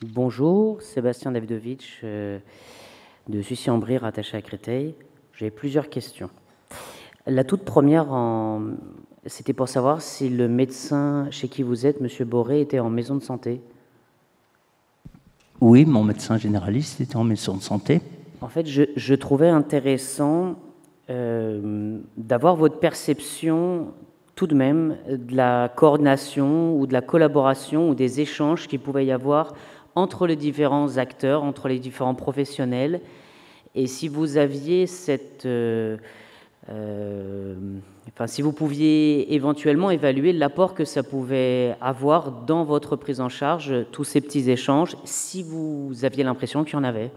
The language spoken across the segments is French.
Bonjour, Sébastien Davidovitch de Sucy-en-Brie, rattaché à Créteil. J'ai plusieurs questions. La toute première, c'était pour savoir si le médecin chez qui vous êtes, Monsieur Boré, était en maison de santé. Oui, mon médecin généraliste était en maison de santé. En fait, je trouvais intéressant d'avoir votre perception tout de même de la coordination ou de la collaboration ou des échanges qu'il pouvait y avoir entre les différents acteurs, entre les différents professionnels, et si vous aviez cette... si vous pouviez éventuellement évaluer l'apport que ça pouvait avoir dans votre prise en charge, tous ces petits échanges, si vous aviez l'impression qu'il y en avait.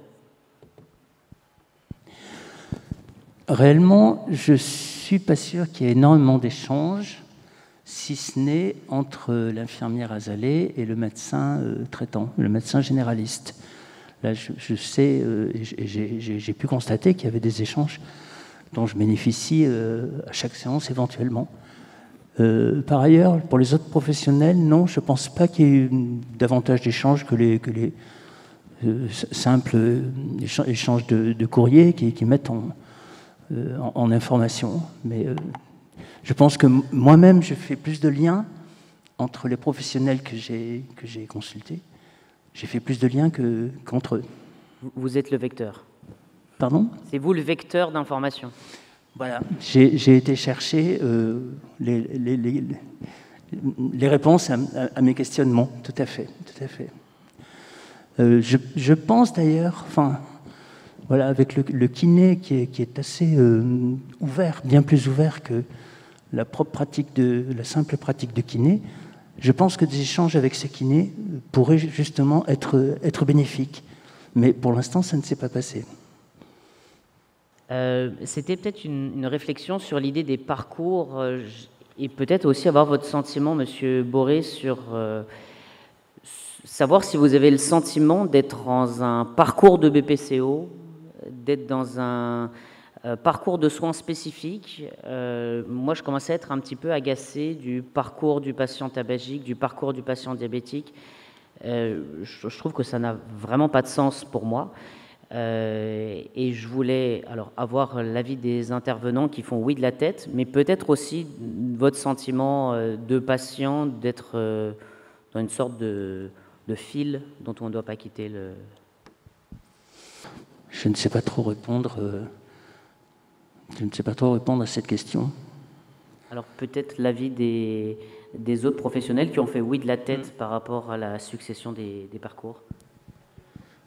Réellement, je ne suis pas sûr qu'il y ait énormément d'échanges, si ce n'est entre l'infirmière Azalee et le médecin traitant, le médecin généraliste. Là, je sais, j'ai pu constater qu'il y avait des échanges dont je bénéficie à chaque séance éventuellement. Par ailleurs, pour les autres professionnels, non, je ne pense pas qu'il y ait eu davantage d'échanges que les simples échanges de courrier qui mettent en information. Mais je pense que moi-même, je fais plus de liens entre les professionnels que j'ai consultés. J'ai fait plus de liens qu'entre eux. Vous êtes le vecteur. Pardon ? C'est vous le vecteur d'information. Voilà. J'ai été chercher les réponses à mes questionnements. Tout à fait. Tout à fait. Je pense d'ailleurs, voilà, avec le kiné qui est assez ouvert, bien plus ouvert que la simple pratique de kiné, je pense que des échanges avec ces kinés pourraient justement être bénéfiques. Mais pour l'instant, ça ne s'est pas passé. C'était peut-être une réflexion sur l'idée des parcours et peut-être aussi avoir votre sentiment, Monsieur Boré, sur savoir si vous avez le sentiment d'être dans un parcours de BPCO, d'être dans un parcours de soins spécifiques. Moi, je commençais à être un petit peu agacé du parcours du patient tabagique, du parcours du patient diabétique. Je trouve que ça n'a vraiment pas de sens pour moi. Et je voulais alors avoir l'avis des intervenants qui font oui de la tête, mais peut-être aussi votre sentiment de patient d'être dans une sorte de fil dont on ne doit pas quitter le... Je ne sais pas trop répondre. Je ne sais pas trop répondre à cette question. Alors peut-être l'avis des autres professionnels qui ont fait oui de la tête par rapport à la succession des parcours.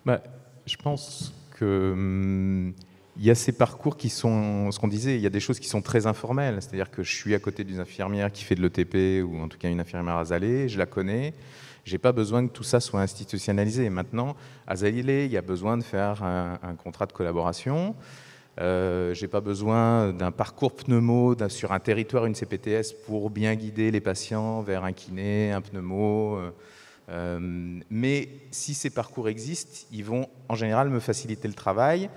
Je pense que il y a ces parcours qui sont, ce qu'on disait, il y a des choses qui sont très informelles. C'est-à-dire que je suis à côté d'une infirmière qui fait de l'ETP, ou en tout cas une infirmière Azalee, je la connais. Je n'ai pas besoin que tout ça soit institutionnalisé. Maintenant, Azalee, il y a besoin de faire un contrat de collaboration. Je n'ai pas besoin d'un parcours pneumo sur un territoire, une CPTS, pour bien guider les patients vers un kiné, un pneumo. Mais si ces parcours existent, ils vont en général me faciliter le travail,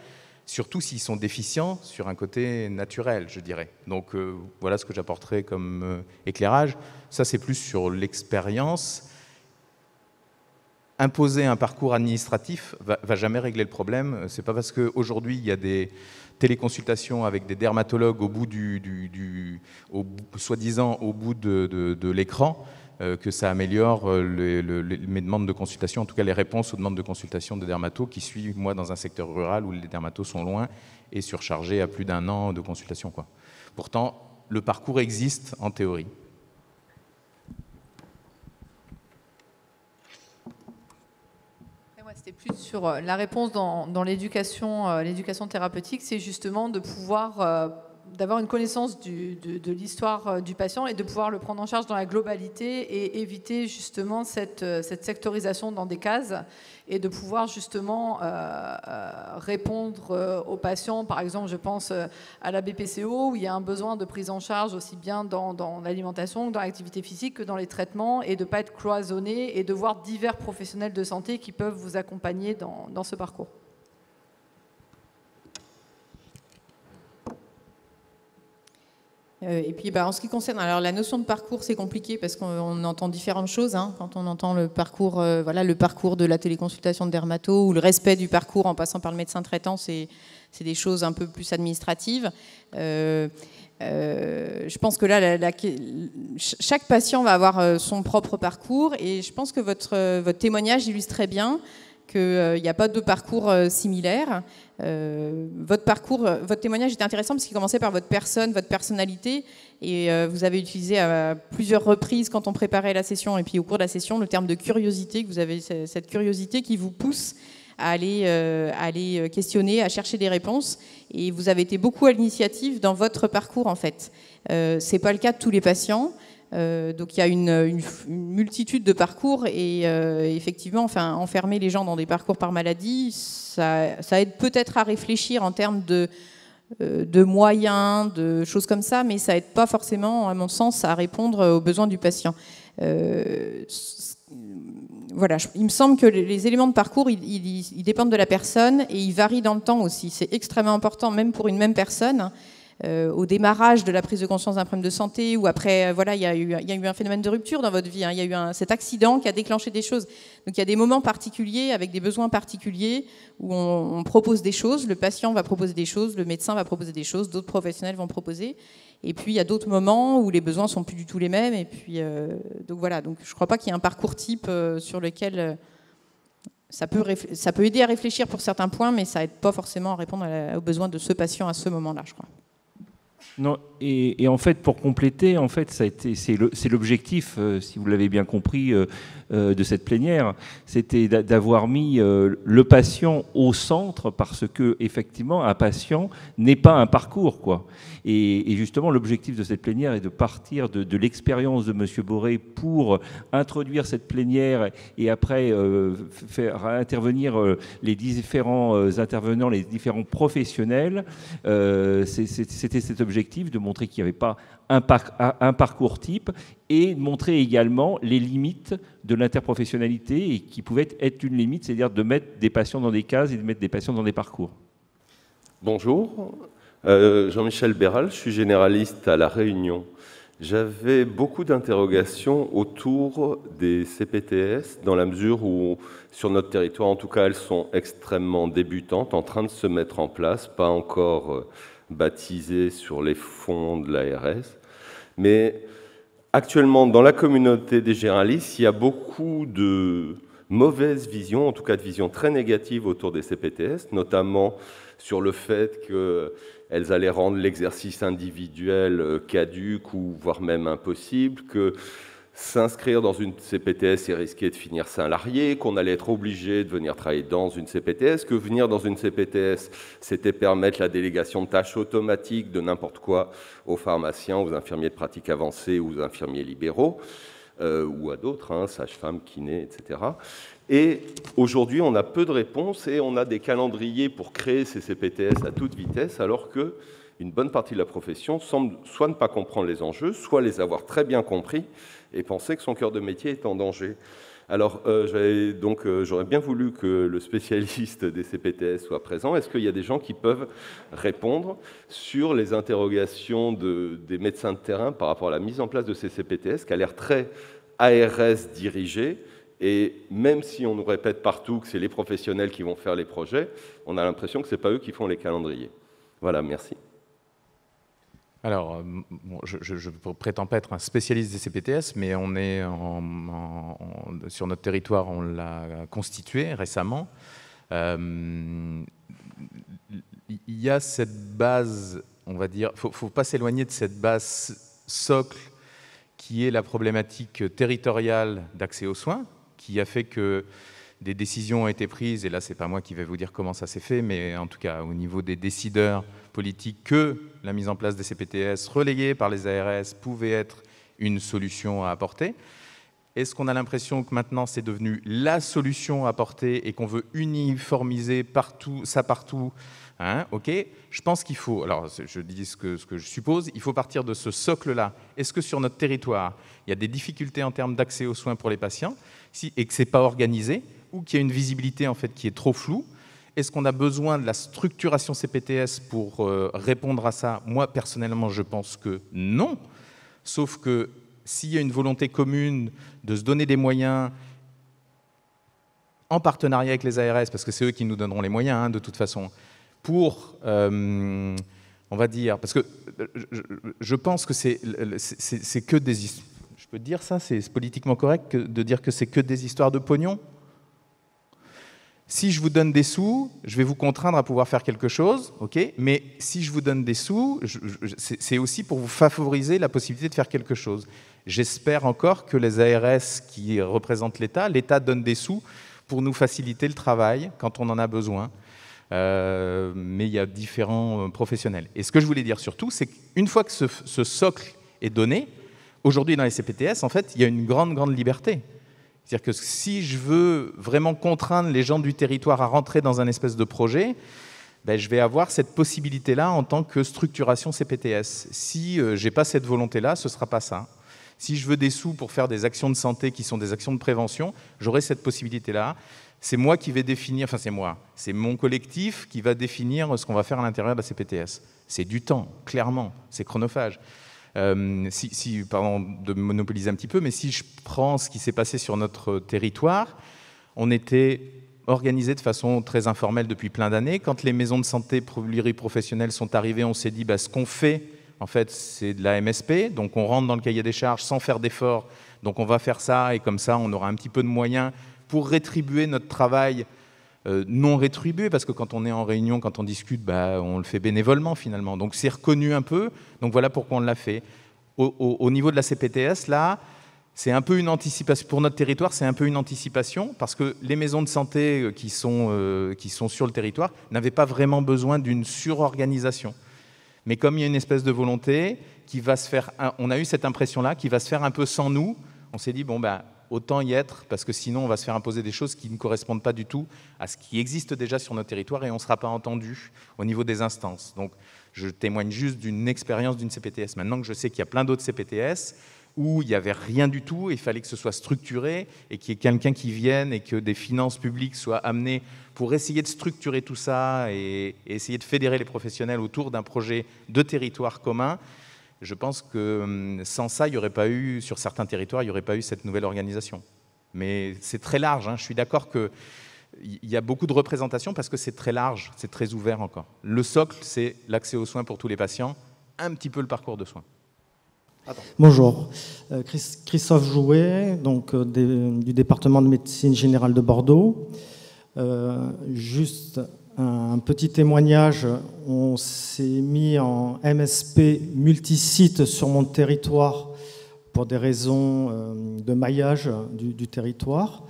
surtout s'ils sont déficients sur un côté naturel, je dirais. Donc voilà ce que j'apporterai comme éclairage. Ça, c'est plus sur l'expérience. Imposer un parcours administratif va jamais régler le problème. C'est pas parce qu'aujourd'hui il y a des téléconsultations avec des dermatologues au bout soi-disant au bout de l'écran que ça améliore mes demandes de consultation, en tout cas les réponses aux demandes de consultation de dermatos qui suivent, moi, dans un secteur rural où les dermatos sont loin et surchargés à plus d'1 an de consultation, quoi. Pourtant, le parcours existe en théorie. C'était plus sur la réponse dans l'éducation thérapeutique, c'est justement de pouvoir d'avoir une connaissance de l'histoire du patient et de pouvoir le prendre en charge dans la globalité et éviter justement cette sectorisation dans des cases et de pouvoir justement répondre aux patients. Par exemple, je pense à la BPCO où il y a un besoin de prise en charge aussi bien dans l'alimentation, dans l'activité physique que dans les traitements et de ne pas être cloisonné et de voir divers professionnels de santé qui peuvent vous accompagner dans ce parcours. Et puis, en ce qui concerne, alors la notion de parcours, c'est compliqué parce qu'on entend différentes choses. Hein, quand on entend le parcours, le parcours de la téléconsultation de dermato ou le respect du parcours en passant par le médecin traitant, c'est des choses un peu plus administratives. Je pense que là, chaque patient va avoir son propre parcours et je pense que votre témoignage illustre très bien qu'il n'y a pas de parcours similaire. Votre témoignage était intéressant parce qu'il commençait par votre personne, votre personnalité, et vous avez utilisé à plusieurs reprises quand on préparait la session et puis au cours de la session le terme de curiosité, que vous avez cette curiosité qui vous pousse à aller questionner, à chercher des réponses, et vous avez été beaucoup à l'initiative dans votre parcours en fait. C'est pas le cas de tous les patients. Donc il y a une multitude de parcours et effectivement, enfermer les gens dans des parcours par maladie, ça aide peut-être à réfléchir en termes de moyens, de choses comme ça, mais ça aide pas forcément, à mon sens, à répondre aux besoins du patient. Voilà, il me semble que les éléments de parcours, ils dépendent de la personne et ils varient dans le temps aussi. C'est extrêmement important, même pour une même personne. Au démarrage de la prise de conscience d'un problème de santé ou après, il y a eu un phénomène de rupture dans votre vie, hein, il y a eu cet accident qui a déclenché des choses. Donc il y a des moments particuliers avec des besoins particuliers où on propose des choses, le patient va proposer des choses, le médecin va proposer des choses, d'autres professionnels vont proposer. Et puis il y a d'autres moments où les besoins sont plus du tout les mêmes. Et puis donc voilà, donc je crois pas qu'il y ait un parcours type sur lequel ça peut aider à réfléchir pour certains points, mais ça aide pas forcément à répondre aux besoins de ce patient à ce moment-là, je crois. Non, et en fait, pour compléter, en fait, c'est l'objectif, si vous l'avez bien compris, de cette plénière, c'était d'avoir mis le patient au centre, parce que effectivement, un patient n'est pas un parcours, quoi. Et justement, l'objectif de cette plénière est de partir de l'expérience de M. Boré pour introduire cette plénière et après faire intervenir les différents intervenants, les différents professionnels. C'était cet objectif de montrer qu'il n'y avait pas un parcours type et de montrer également les limites de l'interprofessionnalité et qui pouvait être une limite, c'est-à-dire de mettre des patients dans des cases et de mettre des patients dans des parcours. Bonjour, Jean-Michel Béral, je suis généraliste à La Réunion. J'avais beaucoup d'interrogations autour des CPTS dans la mesure où, sur notre territoire, en tout cas, elles sont extrêmement débutantes, en train de se mettre en place, pas encore baptisées sur les fonds de l'ARS. Mais actuellement, dans la communauté des généralistes, il y a beaucoup de mauvaises visions, en tout cas de visions très négatives autour des CPTS, notamment sur le fait qu'elles allaient rendre l'exercice individuel caduque ou voire même impossible, que s'inscrire dans une CPTS et risquer de finir salarié, qu'on allait être obligé de venir travailler dans une CPTS, que venir dans une CPTS, c'était permettre la délégation de tâches automatiques de n'importe quoi aux pharmaciens, aux infirmiers de pratique avancée, aux infirmiers libéraux, ou à d'autres, sages-femmes, kinés, etc. Et aujourd'hui, on a peu de réponses et on a des calendriers pour créer ces CPTS à toute vitesse, alors qu'une bonne partie de la profession semble soit ne pas comprendre les enjeux, soit les avoir très bien compris et penser que son cœur de métier est en danger. Alors, j'aurais bien voulu que le spécialiste des CPTS soit présent. Est-ce qu'il y a des gens qui peuvent répondre sur les interrogations des médecins de terrain par rapport à la mise en place de ces CPTS, qui a l'air très ARS dirigée, et même si on nous répète partout que c'est les professionnels qui vont faire les projets, on a l'impression que ce n'est pas eux qui font les calendriers. Voilà, merci. Alors, je ne prétends pas être un spécialiste des CPTS, mais on est sur notre territoire, on l'a constitué récemment. Il y a cette base, on va dire, il ne faut pas s'éloigner de cette base socle qui est la problématique territoriale d'accès aux soins, qui a fait que des décisions ont été prises, et là, ce n'est pas moi qui vais vous dire comment ça s'est fait, mais en tout cas, au niveau des décideurs politiques, que la mise en place des CPTS relayée par les ARS pouvait être une solution à apporter. Est-ce qu'on a l'impression que maintenant, c'est devenu la solution à apporter et qu'on veut uniformiser ça partout, OK. Je pense qu'il faut, alors je dis ce que je suppose, il faut partir de ce socle-là. Est-ce que sur notre territoire, il y a des difficultés en termes d'accès aux soins pour les patients et que ce n'est pas organisé, ou qu'il y a une visibilité en fait qui est trop floue? Est-ce qu'on a besoin de la structuration CPTS pour répondre à ça? Moi, personnellement, je pense que non. Sauf que s'il y a une volonté commune de se donner des moyens en partenariat avec les ARS, parce que c'est eux qui nous donneront les moyens, hein, de toute façon, pour, on va dire, parce que je pense que c'est que des histoires. Je peux te dire ça, c'est politiquement correct de dire que c'est que des histoires de pognon? Si je vous donne des sous, je vais vous contraindre à pouvoir faire quelque chose, ok? Mais si je vous donne des sous, c'est aussi pour vous favoriser la possibilité de faire quelque chose. J'espère encore que les ARS qui représentent l'État donne des sous pour nous faciliter le travail quand on en a besoin. Mais il y a différents professionnels. Et ce que je voulais dire surtout, c'est qu'une fois que ce socle est donné, aujourd'hui dans les CPTS, en fait, il y a une grande, grande liberté. C'est-à-dire que si je veux vraiment contraindre les gens du territoire à rentrer dans un espèce de projet, ben, je vais avoir cette possibilité-là en tant que structuration CPTS. Si je n'ai pas cette volonté-là, ce ne sera pas ça. Si je veux des sous pour faire des actions de santé qui sont des actions de prévention, j'aurai cette possibilité-là. C'est moi qui vais définir, enfin c'est moi, c'est mon collectif qui va définir ce qu'on va faire à l'intérieur de la CPTS. C'est du temps, clairement, c'est chronophage. Pardon de monopoliser un petit peu, mais si je prends ce qui s'est passé sur notre territoire, on était organisé de façon très informelle depuis plein d'années. Quand les maisons de santé pluriprofessionnelles sont arrivées, on s'est dit ce qu'on fait, en fait, c'est de la MSP, donc on rentre dans le cahier des charges sans faire d'efforts, donc on va faire ça, et comme ça, on aura un petit peu de moyens pour rétribuer notre travail non rétribué, parce que quand on est en réunion, quand on discute, on le fait bénévolement finalement. Donc c'est reconnu un peu, donc voilà pourquoi on l'a fait. Au niveau de la CPTS, là, c'est un peu une anticipation. Pour notre territoire, c'est un peu une anticipation, parce que les maisons de santé qui sont sur le territoire n'avaient pas vraiment besoin d'une surorganisation. Mais comme il y a une espèce de volonté qui va se faire, on a eu cette impression-là, qui va se faire un peu sans nous, on s'est dit, autant y être, parce que sinon on va se faire imposer des choses qui ne correspondent pas du tout à ce qui existe déjà sur notre territoire et on ne sera pas entendu au niveau des instances. Donc je témoigne juste d'une expérience d'une CPTS. Maintenant que je sais qu'il y a plein d'autres CPTS où il n'y avait rien du tout, il fallait que ce soit structuré et qu'il y ait quelqu'un qui vienne et que des finances publiques soient amenées pour essayer de structurer tout ça et essayer de fédérer les professionnels autour d'un projet de territoire commun. Je pense que sans ça, il n'y aurait pas eu, sur certains territoires, il n'y aurait pas eu cette nouvelle organisation. Mais c'est très large, hein. Je suis d'accord qu'il y a beaucoup de représentation parce que c'est très large, c'est très ouvert encore. Le socle, c'est l'accès aux soins pour tous les patients, un petit peu le parcours de soins. Attends. Bonjour, Christophe Jouet, donc, du département de médecine générale de Bordeaux. Juste un petit témoignage, on s'est mis en MSP multisite sur mon territoire pour des raisons de maillage du territoire.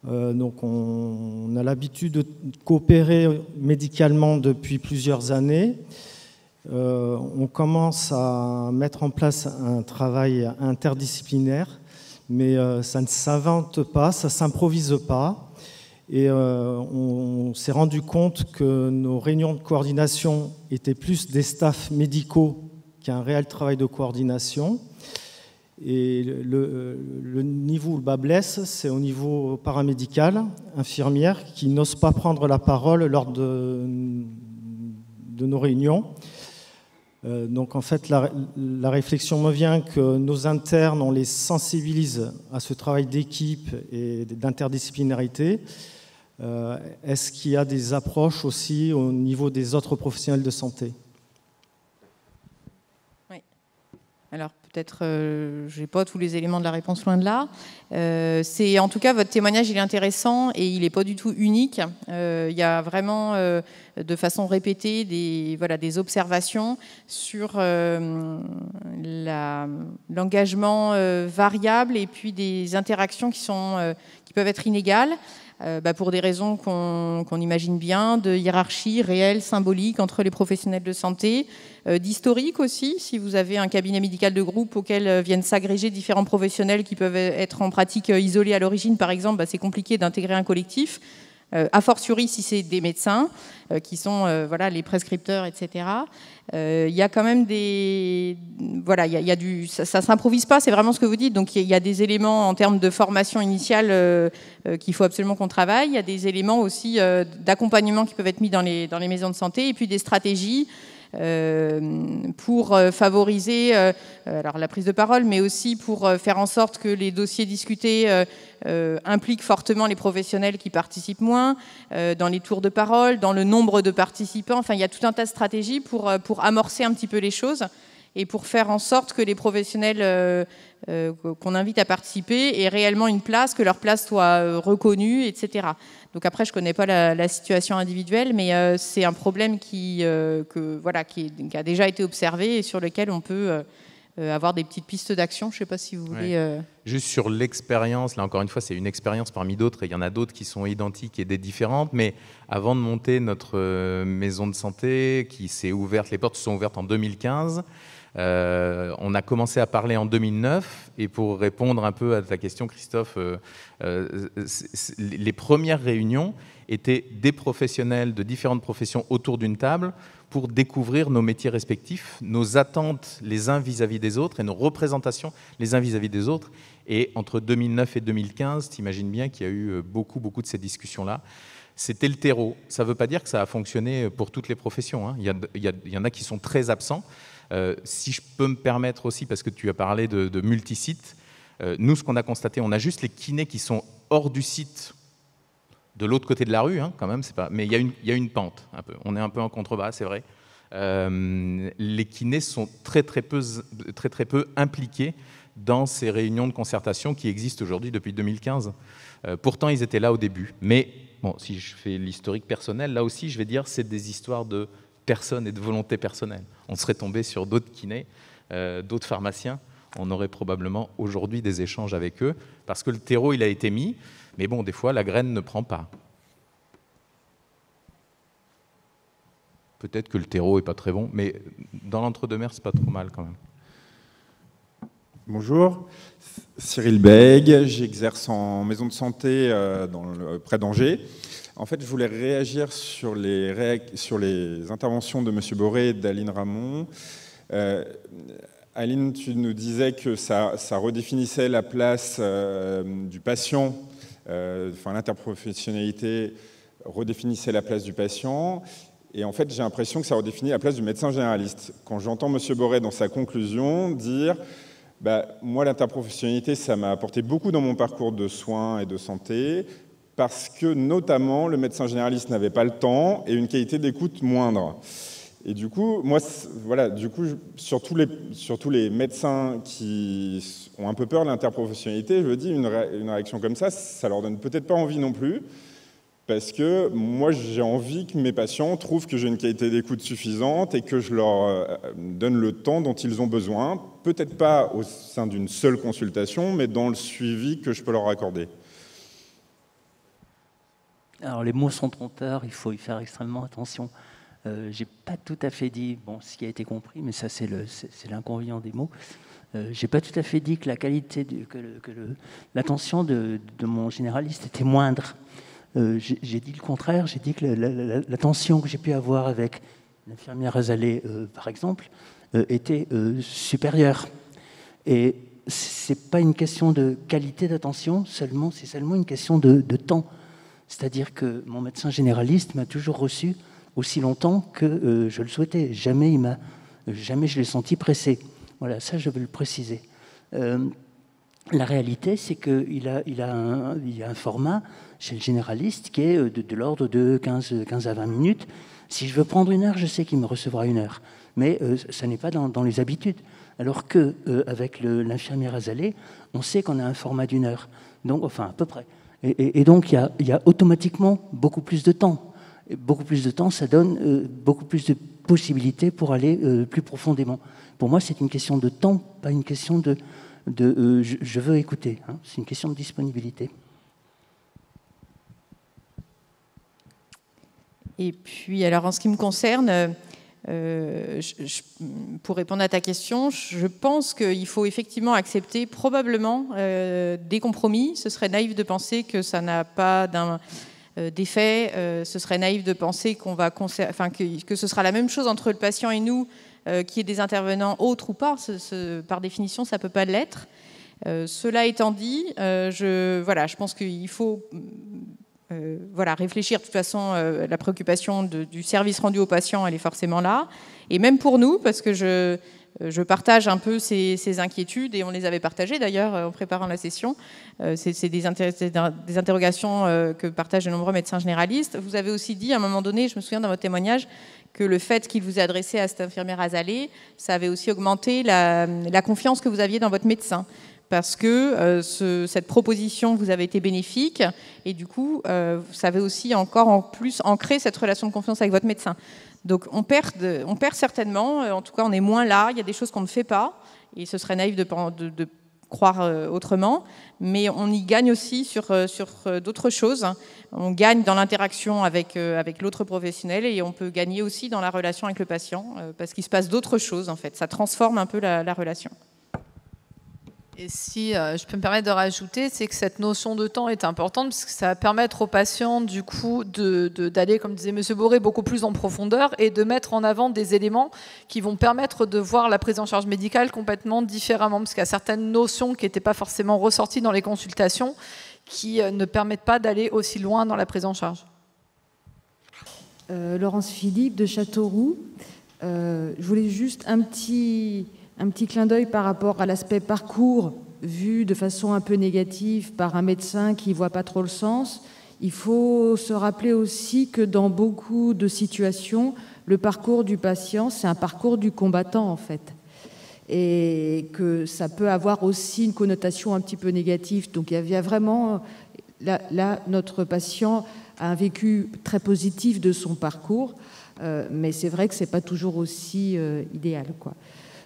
Donc on a l'habitude de coopérer médicalement depuis plusieurs années. On commence à mettre en place un travail interdisciplinaire, mais ça ne s'invente pas, ça ne s'improvise pas. Et on s'est rendu compte que nos réunions de coordination étaient plus des staffs médicaux qu'un réel travail de coordination. Et le niveau où le bas blesse, c'est au niveau paramédical, infirmières, qui n'osent pas prendre la parole lors de nos réunions. Donc en fait, la réflexion me vient que nos internes, on les sensibilise à ce travail d'équipe et d'interdisciplinarité. Est-ce qu'il y a des approches aussi au niveau des autres professionnels de santé? Oui. Alors peut-être, je n'ai pas tous les éléments de la réponse, loin de là. En tout cas, votre témoignage, il est intéressant et il n'est pas du tout unique. Il y a vraiment, de façon répétée, des observations sur l'engagement variable et puis des interactions qui peuvent être inégales. Pour des raisons qu'on imagine bien, de hiérarchie réelle, symbolique entre les professionnels de santé, d'historique aussi, si vous avez un cabinet médical de groupe auquel viennent s'agréger différents professionnels qui peuvent être en pratique isolés à l'origine, par exemple, c'est compliqué d'intégrer un collectif. a fortiori si c'est des médecins qui sont voilà, les prescripteurs, etc. Il y a quand même des... Voilà, il y a du, ça ne s'improvise pas, c'est vraiment ce que vous dites. Donc il y a des éléments en termes de formation initiale qu'il faut absolument qu'on travaille. Il y a des éléments aussi d'accompagnement qui peuvent être mis dans les maisons de santé, et puis des stratégies pour favoriser alors la prise de parole, mais aussi pour faire en sorte que les dossiers discutés impliquent fortement les professionnels qui participent moins, dans les tours de parole, dans le nombre de participants. Enfin, il y a tout un tas de stratégies pour amorcer un petit peu les choses et pour faire en sorte que les professionnels qu'on invite à participer aient réellement une place, que leur place soit reconnue, etc. Donc après, je ne connais pas la situation individuelle, mais c'est un problème qui a déjà été observé et sur lequel on peut avoir des petites pistes d'action. Je ne sais pas si vous voulez... Juste sur l'expérience, là encore une fois, c'est une expérience parmi d'autres, et il y en a d'autres qui sont identiques et des différentes, mais avant de monter notre maison de santé, qui s'est ouverte, les portes se sont ouvertes en 2015, on a commencé à parler en 2009, et pour répondre un peu à ta question, Christophe, les premières réunions étaient des professionnels de différentes professions autour d'une table pour découvrir nos métiers respectifs, nos attentes les uns vis-à-vis des autres et nos représentations les uns vis-à-vis des autres. Et entre 2009 et 2015, tu imagines bien qu'il y a eu beaucoup de ces discussions-là. C'était le terreau. Ça ne veut pas dire que ça a fonctionné pour toutes les professions, hein. Il y en a qui sont très absents. Si je peux me permettre aussi, parce que tu as parlé de multisites, nous, ce qu'on a constaté, on a juste les kinés qui sont hors du site, de l'autre côté de la rue, hein, quand même, c'est pas... mais il y a une pente, un peu. On est un peu en contrebas, c'est vrai. Les kinés sont très peu impliqués dans ces réunions de concertation qui existent aujourd'hui depuis 2015. Pourtant, ils étaient là au début. Mais bon, si je fais l'historique personnel, là aussi, je vais dire c'est des histoires de personnes et de volonté personnelle. On serait tombé sur d'autres kinés, d'autres pharmaciens. On aurait probablement aujourd'hui des échanges avec eux, parce que le terreau, il a été mis, mais bon, des fois, la graine ne prend pas. Peut-être que le terreau n'est pas très bon, mais dans l'entre-deux-mers, c'est pas trop mal quand même. Bonjour, Cyril Bègue, j'exerce en maison de santé près d'Angers. En fait, je voulais réagir sur les interventions de M. Boré et d'Aline Ramon. Aline, tu nous disais que ça redéfinissait la place du patient, l'interprofessionnalité redéfinissait la place du patient. Et en fait, j'ai l'impression que ça redéfinit la place du médecin généraliste. Quand j'entends M. Boré dans sa conclusion dire moi, l'interprofessionnalité, ça m'a apporté beaucoup dans mon parcours de soins et de santé, parce que notamment le médecin généraliste n'avait pas le temps et une qualité d'écoute moindre. Et du coup, moi, voilà, sur tous les médecins qui ont un peu peur de l'interprofessionnalité, je me dis, une réaction comme ça leur donne peut-être pas envie non plus, parce que moi, j'ai envie que mes patients trouvent que j'ai une qualité d'écoute suffisante et que je leur donne le temps dont ils ont besoin, peut-être pas au sein d'une seule consultation, mais dans le suivi que je peux leur accorder. Alors, les mots sont trompeurs, il faut y faire extrêmement attention. J'ai pas tout à fait dit, ce qui a été compris, mais ça c'est l'inconvénient des mots. J'ai pas tout à fait dit que la qualité, l'attention de mon généraliste était moindre. J'ai dit le contraire, j'ai dit que l'attention que j'ai pu avoir avec l'infirmière Azalée, par exemple, était supérieure. Et c'est pas une question de qualité d'attention seulement, c'est seulement une question de temps. C'est-à-dire que mon médecin généraliste m'a toujours reçu aussi longtemps que je le souhaitais. Jamais je l'ai senti pressé. Voilà, ça je veux le préciser. La réalité, c'est qu'il y a un format chez le généraliste qui est de l'ordre de 15 à 20 minutes. Si je veux prendre 1 heure, je sais qu'il me recevra 1 heure. Mais ça n'est pas dans les habitudes. Alors qu'avec l'infirmière Azalée, on sait qu'on a un format d'1 heure. Donc, enfin, à peu près. Et donc, il y a automatiquement beaucoup plus de temps. Et beaucoup plus de temps, ça donne beaucoup plus de possibilités pour aller plus profondément. Pour moi, c'est une question de temps, pas une question de je veux écouter. Hein. C'est une question de disponibilité. Et puis, alors, en ce qui me concerne, pour répondre à ta question, je pense qu'il faut effectivement accepter probablement des compromis. Ce serait naïf de penser que ça n'a pas des faits. Ce serait naïf de penser qu'on va que ce sera la même chose entre le patient et nous, qu'il y ait des intervenants autres ou pas. Par définition, ça ne peut pas l'être. Cela étant dit, je pense qu'il faut réfléchir. De toute façon, la préoccupation du service rendu aux patients, elle est forcément là. Et même pour nous, parce que je partage un peu ces inquiétudes, et on les avait partagées d'ailleurs en préparant la session. C'est des interrogations que partagent de nombreux médecins généralistes. Vous avez aussi dit à un moment donné, je me souviens dans votre témoignage, que le fait qu'il vous ait adressé à cette infirmière Azalée, ça avait aussi augmenté la confiance que vous aviez dans votre médecin. Parce que cette proposition vous avait été bénéfique, et du coup, ça avait aussi encore en plus ancré cette relation de confiance avec votre médecin. Donc on perd certainement, en tout cas on est moins là, il y a des choses qu'on ne fait pas, et ce serait naïf de croire autrement, mais on y gagne aussi sur d'autres choses. On gagne dans l'interaction avec l'autre professionnel, et on peut gagner aussi dans la relation avec le patient, parce qu'il se passe d'autres choses en fait, ça transforme un peu la relation. Et si je peux me permettre de rajouter, c'est que cette notion de temps est importante parce que ça va permettre aux patients du coup d'aller, comme disait M. Boré, beaucoup plus en profondeur et de mettre en avant des éléments qui vont permettre de voir la prise en charge médicale complètement différemment, parce qu'il y a certaines notions qui n'étaient pas forcément ressorties dans les consultations qui ne permettent pas d'aller aussi loin dans la prise en charge. Laurence Philippe de Châteauroux. Je voulais juste un petit clin d'œil par rapport à l'aspect parcours vu de façon un peu négative par un médecin qui ne voit pas trop le sens. Il faut se rappeler aussi que dans beaucoup de situations, le parcours du patient, c'est un parcours du combattant en fait. Et que ça peut avoir aussi une connotation un petit peu négative. Donc il y a vraiment... Là, notre patient a un vécu très positif de son parcours, mais c'est vrai que ce n'est pas toujours aussi idéal, quoi.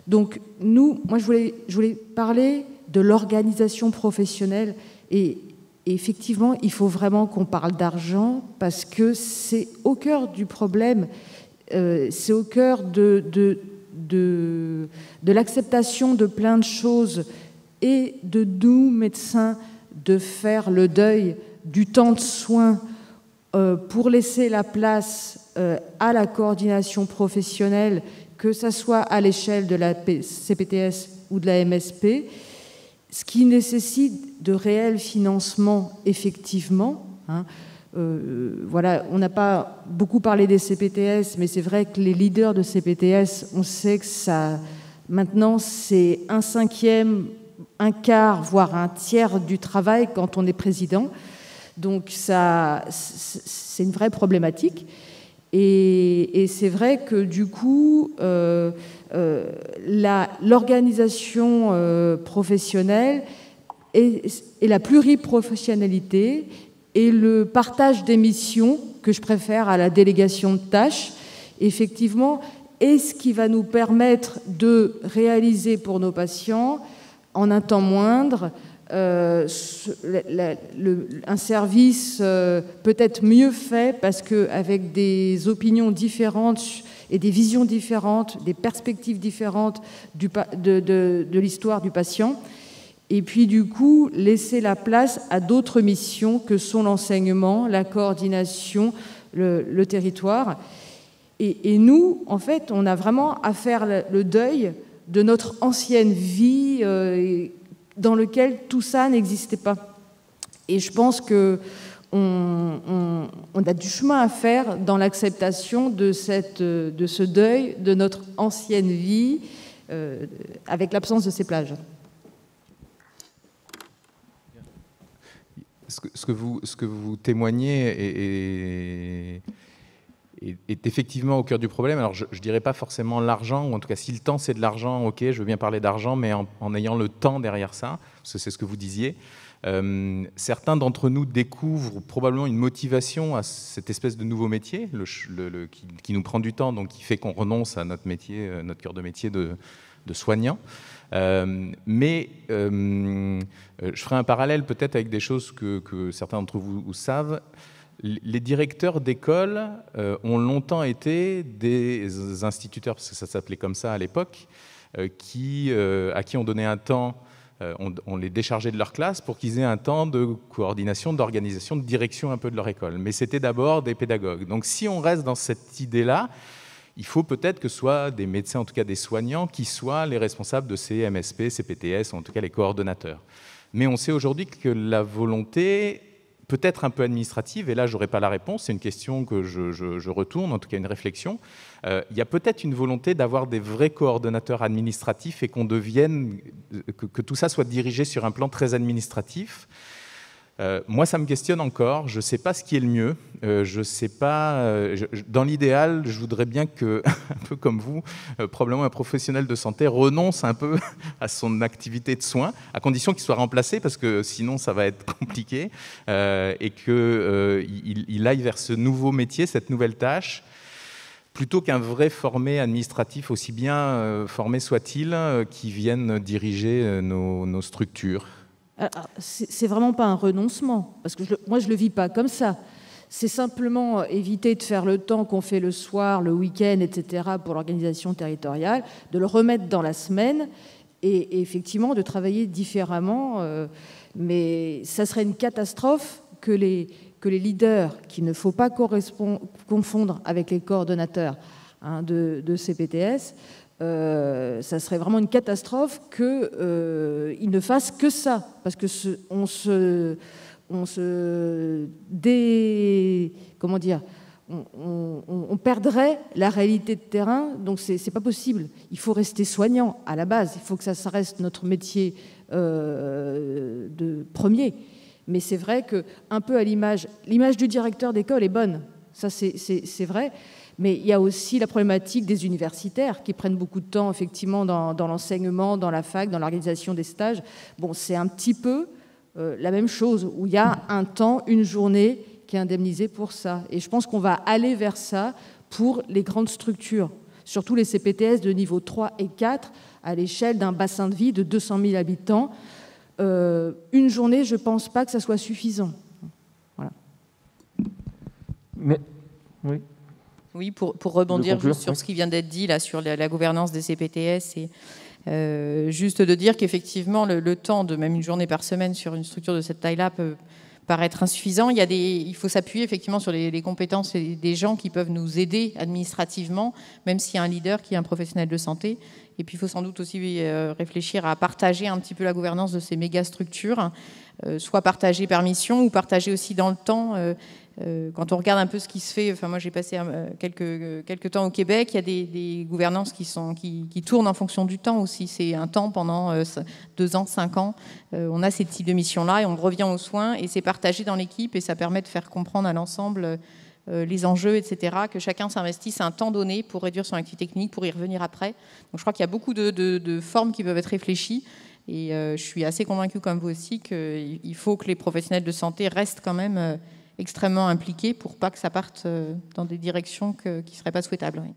Donc, moi, je voulais parler de l'organisation professionnelle. Et effectivement, il faut vraiment qu'on parle d'argent parce que c'est au cœur du problème, c'est au cœur de l'acceptation de plein de choses et de nous, médecins, de faire le deuil du temps de soins pour laisser la place à la coordination professionnelle, que ce soit à l'échelle de la CPTS ou de la MSP, ce qui nécessite de réels financements, effectivement. Voilà, on n'a pas beaucoup parlé des CPTS, mais c'est vrai que les leaders de CPTS, on sait que ça, maintenant, c'est 1/5, 1/4, voire 1/3 du travail quand on est président. Donc, ça, c'est une vraie problématique. Et c'est vrai que du coup, l'organisation professionnelle et la pluriprofessionnalité et le partage des missions, que je préfère à la délégation de tâches, effectivement, est ce qui va nous permettre de réaliser pour nos patients, en un temps moindre, un service peut-être mieux fait parce qu'avec des opinions différentes et des visions différentes, des perspectives différentes de l'histoire du patient, et puis du coup laisser la place à d'autres missions que sont l'enseignement, la coordination, le territoire. Et nous, en fait, on a vraiment à faire le deuil de notre ancienne vie dans lequel tout ça n'existait pas. Et je pense qu'on a du chemin à faire dans l'acceptation de ce deuil de notre ancienne vie avec l'absence de ces plages. Ce que vous témoignez est effectivement au cœur du problème. Alors je ne dirais pas forcément l'argent, ou en tout cas si le temps c'est de l'argent, ok, je veux bien parler d'argent, mais en ayant le temps derrière ça, parce que c'est ce que vous disiez. Certains d'entre nous découvrent probablement une motivation à cette espèce de nouveau métier qui nous prend du temps, donc qui fait qu'on renonce à notre métier, notre cœur de métier de soignant. Mais je ferai un parallèle peut-être avec des choses que certains d'entre vous savent. Les directeurs d'école ont longtemps été des instituteurs, parce que ça s'appelait comme ça à l'époque, à qui on donnait un temps on les déchargeait de leur classe pour qu'ils aient un temps de coordination, d'organisation, de direction un peu de leur école. Mais c'était d'abord des pédagogues. Donc si on reste dans cette idée-là, il faut peut-être que ce soit des médecins, en tout cas des soignants, qui soient les responsables de ces MSP, ces PTS, ou en tout cas les coordonnateurs. Mais on sait aujourd'hui que la volonté peut être un peu administrative, et là, je n'aurai pas la réponse, c'est une question que je retourne, en tout cas une réflexion. Il y a peut-être une volonté d'avoir des vrais coordonnateurs administratifs et qu'on devienne, que tout ça soit dirigé sur un plan très administratif. Moi, ça me questionne encore. Je ne sais pas ce qui est le mieux. Je sais pas. Dans l'idéal, je voudrais bien que, un peu comme vous, probablement un professionnel de santé renonce un peu à son activité de soins, à condition qu'il soit remplacé, parce que sinon, ça va être compliqué, et qu'il aille vers ce nouveau métier, cette nouvelle tâche, plutôt qu'un vrai formé administratif, aussi bien formé soit-il, qui vienne diriger nos structures. C'est vraiment pas un renoncement, parce que moi je le vis pas comme ça. C'est simplement éviter de faire le temps qu'on fait le soir, le week-end, etc. pour l'organisation territoriale, de le remettre dans la semaine et effectivement de travailler différemment. Mais ça serait une catastrophe que les leaders, qu'il ne faut pas confondre avec les coordonnateurs de CPTS, ça serait vraiment une catastrophe qu'ils ne fassent que ça, parce que on perdrait la réalité de terrain, donc c'est pas possible. Il faut rester soignant à la base, il faut que ça reste notre métier de premier. Mais c'est vrai que un peu à l'image du directeur d'école est bonne, ça c'est vrai. Mais il y a aussi la problématique des universitaires qui prennent beaucoup de temps, effectivement, dans l'enseignement, dans la fac, dans l'organisation des stages. Bon, c'est un petit peu la même chose, où il y a un temps, une journée qui est indemnisée pour ça. Et je pense qu'on va aller vers ça pour les grandes structures, surtout les CPTS de niveau 3 et 4, à l'échelle d'un bassin de vie de 200 000 habitants. Une journée, je ne pense pas que ça soit suffisant. Voilà. Mais, oui. Oui, pour rebondir juste sur ce qui vient d'être dit là, sur la gouvernance des CPTS, et juste de dire qu'effectivement, le temps de même une journée par semaine sur une structure de cette taille-là peut paraître insuffisant. Il faut s'appuyer effectivement sur les compétences des gens qui peuvent nous aider administrativement, même s'il y a un leader qui est un professionnel de santé. Et puis, il faut sans doute aussi réfléchir à partager un petit peu la gouvernance de ces méga structures, soit partagée par mission ou partagée aussi dans le temps. Quand on regarde un peu ce qui se fait, enfin moi j'ai passé quelques temps au Québec, il y a des gouvernances qui tournent en fonction du temps aussi. C'est un temps pendant 2 ans, 5 ans. On a ces types de missions-là et on revient aux soins et c'est partagé dans l'équipe et ça permet de faire comprendre à l'ensemble les enjeux, etc., que chacun s'investisse à un temps donné pour réduire son activité technique, pour y revenir après. Donc je crois qu'il y a beaucoup de formes qui peuvent être réfléchies. Et je suis assez convaincue, comme vous aussi, qu'il faut que les professionnels de santé restent quand même extrêmement impliqués pour pas que ça parte dans des directions qui ne seraient pas souhaitables. Oui.